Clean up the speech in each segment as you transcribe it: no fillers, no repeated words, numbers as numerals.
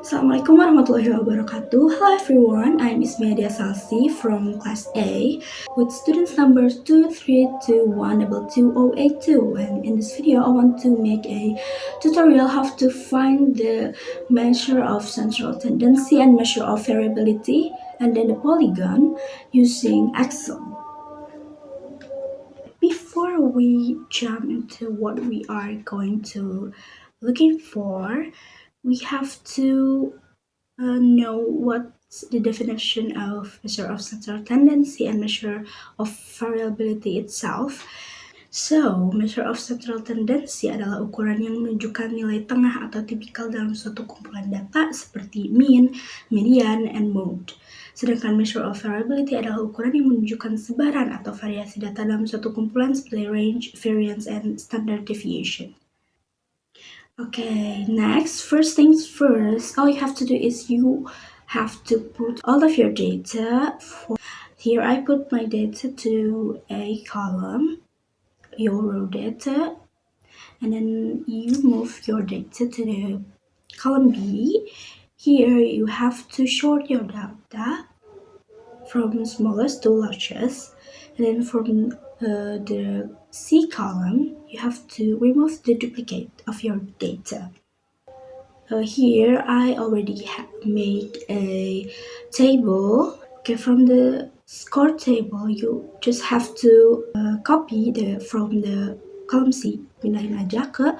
Assalamualaikum warahmatullahi wabarakatuh. Hello everyone, I'm Ismedia Salsi from class A with students numbers 232122082, and in this video I want to make a tutorial how to find the measure of central tendency and measure of variability and then the polygon using Excel. Before we jump into what we are going to looking for, we have to know what's the definition of measure of central tendency and measure of variability itself. So, measure of central tendency adalah ukuran yang menunjukkan nilai tengah atau tipikal dalam suatu kumpulan data seperti mean, median, and mode. Sedangkan measure of variability adalah ukuran yang menunjukkan sebaran atau variasi data dalam suatu kumpulan seperti range, variance, and standard deviation. Okay, next, first things first, all you have to do is you have to put all of your data. Here I put my data to a column, your row data, and then you move your data to the column B. Here you have to sort your data from smallest to largest, and then from the C column, you have to remove the duplicate of your data. Here I already made a table. Okay, from the score table, you just have to copy from the column C, pindahin aja ke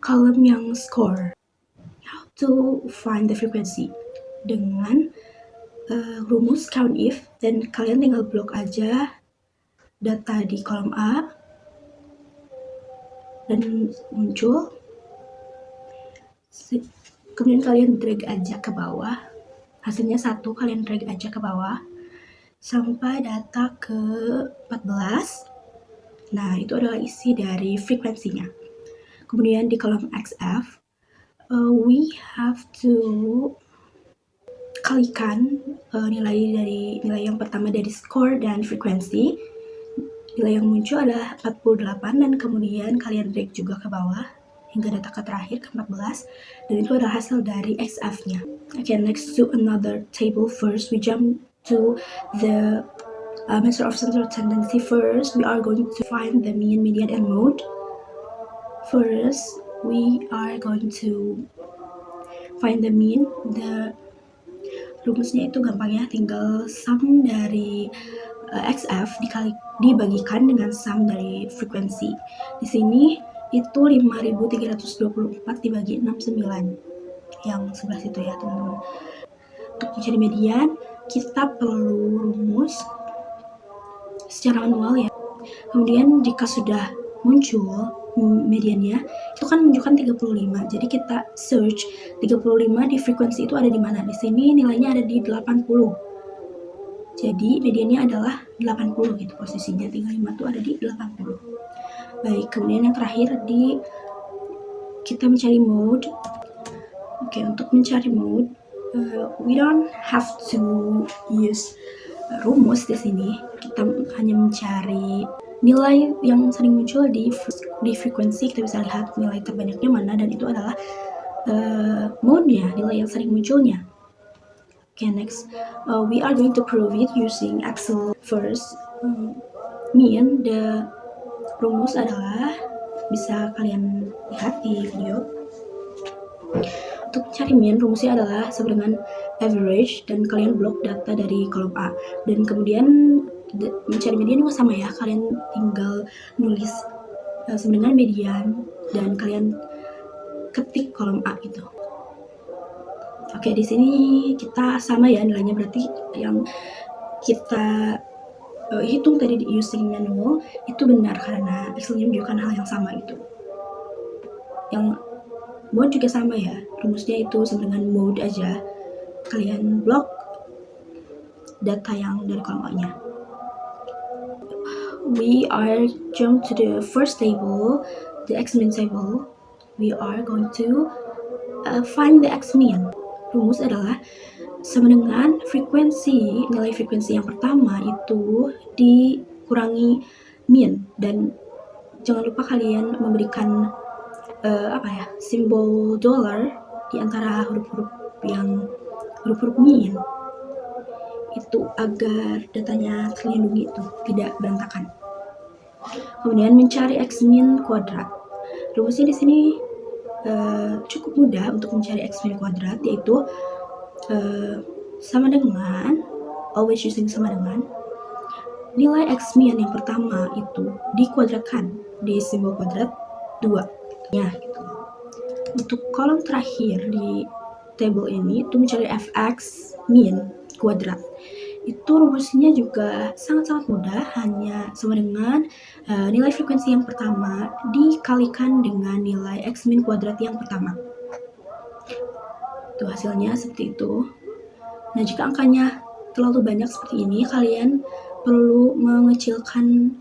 column yang score. How to find the frequency? Dengan rumus count if, dan kalian tinggal blok aja data di kolom A dan muncul. Kemudian kalian drag aja ke bawah, hasilnya 1, kalian drag aja ke bawah sampai data ke 14. Nah, itu adalah isi dari frekuensinya. Kemudian di kolom XF, we have to kalikan nilai yang pertama dari score dan frekuensi. Nilai yang muncul adalah 48, dan kemudian kalian drag juga ke bawah hingga data ke terakhir ke 14, dan itu adalah hasil dari XF-nya. Okay, next to another table. First, we jump to the measure of central tendency. First, we are going to find the mean, median, and mode. First, we are going to find the mean. The rumusnya itu gampang ya, tinggal sum dari XF dibagikan dengan sum dari frekuensi. Di sini itu 5.324 dibagi 69, yang sebelah situ ya teman-teman. Untuk mencari median, kita perlu rumus secara manual ya. Kemudian jika sudah muncul mediannya, itu kan menunjukkan 35. Jadi kita search 35 di frekuensi itu ada di mana. Di sini nilainya ada di 80. Jadi mediannya adalah 80 gitu posisinya. 35 itu ada di 80. Baik, kemudian yang terakhir kita mencari mode. Oke, untuk mencari mode, we don't have to use rumus di sini. Kita hanya mencari nilai yang sering muncul di frekuensi. Kita bisa lihat nilai terbanyaknya mana, dan itu adalah mode-nya, nilai yang sering munculnya. Okay, next, we are going to prove it using Excel. First, mean, the rumus adalah, bisa kalian lihat di video. Untuk mencari mean, rumusnya adalah sama dengan average, dan kalian blok data dari kolom A. Dan kemudian mencari median juga sama ya, kalian tinggal nulis sama dengan median, dan kalian ketik kolom A gitu. Oke, di sini kita sama ya nilainya, berarti yang kita hitung tadi di using manual itu benar karena Excel-nya menunjukkan hal yang sama gitu. Yang mode juga sama ya, rumusnya itu sama dengan mode aja. Kalian blok data yang dari kolom A-nya. We are jump to the first table, the X-mean table. We are going to find the X-mean. Rumus adalah sama dengan frekuensi, nilai frekuensi yang pertama itu dikurangi mean, dan jangan lupa kalian memberikan simbol dollar di antara huruf-huruf yang huruf-huruf min itu agar datanya terlindungi, itu tidak berantakan. Kemudian mencari x min kuadrat. Rumusnya di sini cukup mudah untuk mencari x min kuadrat, yaitu sama dengan, always using sama dengan, nilai x min yang pertama itu dikuadratkan di simbol kuadrat 2 ya, gitu. Untuk kolom terakhir di table ini itu mencari fx min kuadrat. Itu rumusnya juga sangat-sangat mudah, hanya sama dengan nilai frekuensi yang pertama dikalikan dengan nilai x min kuadrat yang pertama. Itu hasilnya seperti itu. Nah, jika angkanya terlalu banyak seperti ini, kalian perlu mengecilkan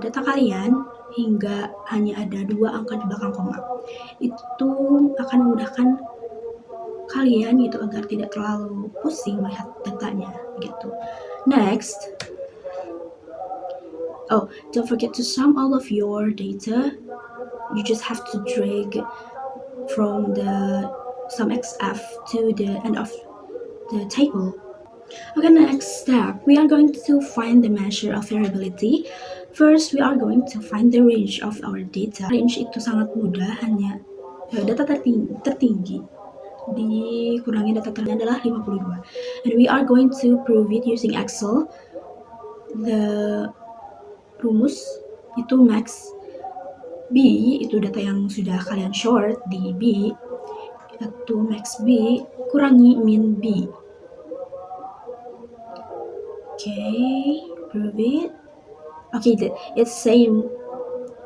data kalian hingga hanya ada 2 angka di belakang koma. Itu akan memudahkan kalian gitu agar tidak terlalu pusing melihat datanya gitu. Next, don't forget to sum all of your data. You just have to drag from the sum xf to the end of the table. Okay, next step, we are going to find the measure of variability. First, we are going to find the range of our data. Range itu sangat mudah, hanya data tertinggi dikurangi data terendah adalah 52. And we are going to prove it using Excel. The rumus itu max B, itu data yang sudah kalian short di B, itu max B kurangi min B. Okay, prove it. Okay, it's same.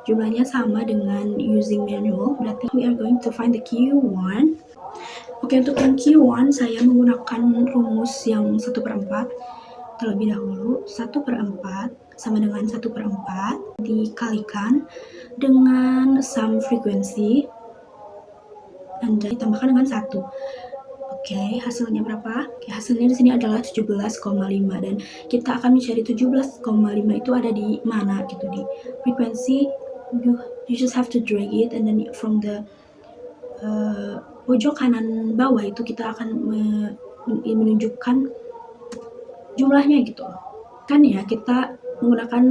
Jumlahnya sama dengan using manual, berarti we are going to find the Q1. Oke, untuk yang Q1 saya menggunakan rumus yang 1/4 terlebih dahulu. 1/4 sama dengan 1/4 dikalikan dengan sum frekuensi dan ditambahkan dengan 1. Oke, hasilnya berapa? Oke, hasilnya di sini adalah 17,5 dan kita akan mencari 17,5 itu ada di mana gitu, di frekuensi. You just have to drag it and then from the pojok kanan bawah itu kita akan menunjukkan jumlahnya gitu kan ya. Kita menggunakan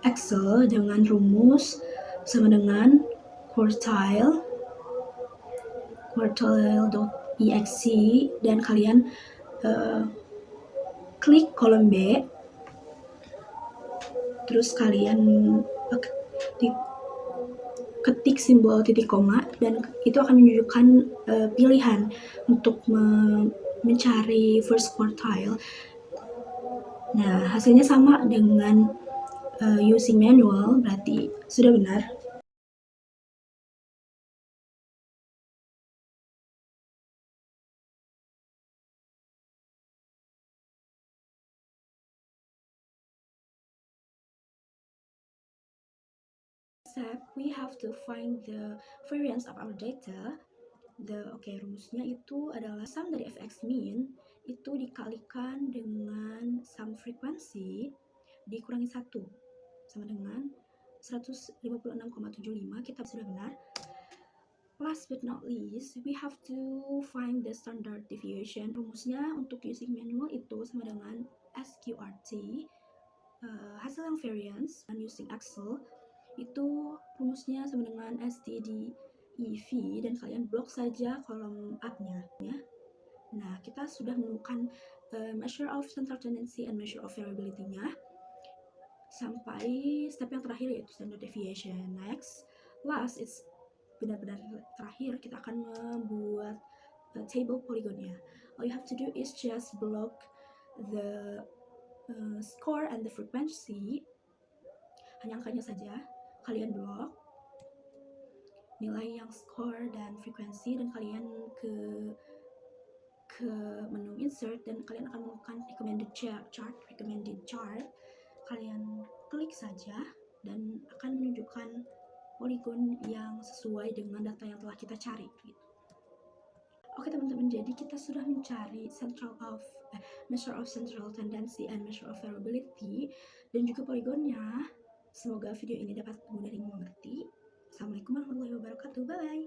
Excel dengan rumus sama dengan quartile.exe dan kalian klik kolom B, terus kalian ketik simbol titik koma dan itu akan menunjukkan pilihan untuk mencari first quartile. Nah, hasilnya sama dengan using manual, berarti sudah benar. Step, we have to find the variance of our data. Rumusnya itu adalah sum dari fx min itu dikalikan dengan sum frekuensi dikurangi 1 sama dengan 156,75. Kita sudah benar. Last but not least, we have to find the standard deviation. Rumusnya untuk using manual itu sama dengan SQRT, hasil yang variance, dan using Excel itu rumusnya sama dengan STDEV dan kalian blok saja kolom up-nya ya. Nah, kita sudah menemukan measure of central tendency and measure of variability-nya sampai step yang terakhir yaitu standard deviation. Next, last, it's benar-benar terakhir, kita akan membuat table polygonnya. All you have to do is just block the score and the frequency, hanya angkanya saja kalian blok nilai yang score dan frekuensi, dan kalian ke menu insert dan kalian akan menemukan recommended chart. Kalian klik saja dan akan menunjukkan poligon yang sesuai dengan data yang telah kita cari gitu. Oke teman-teman, jadi kita sudah mencari measure of central tendency and measure of variability dan juga poligonnya. Semoga video ini dapat mudah dimengerti. Assalamualaikum warahmatullahi wabarakatuh. Bye bye.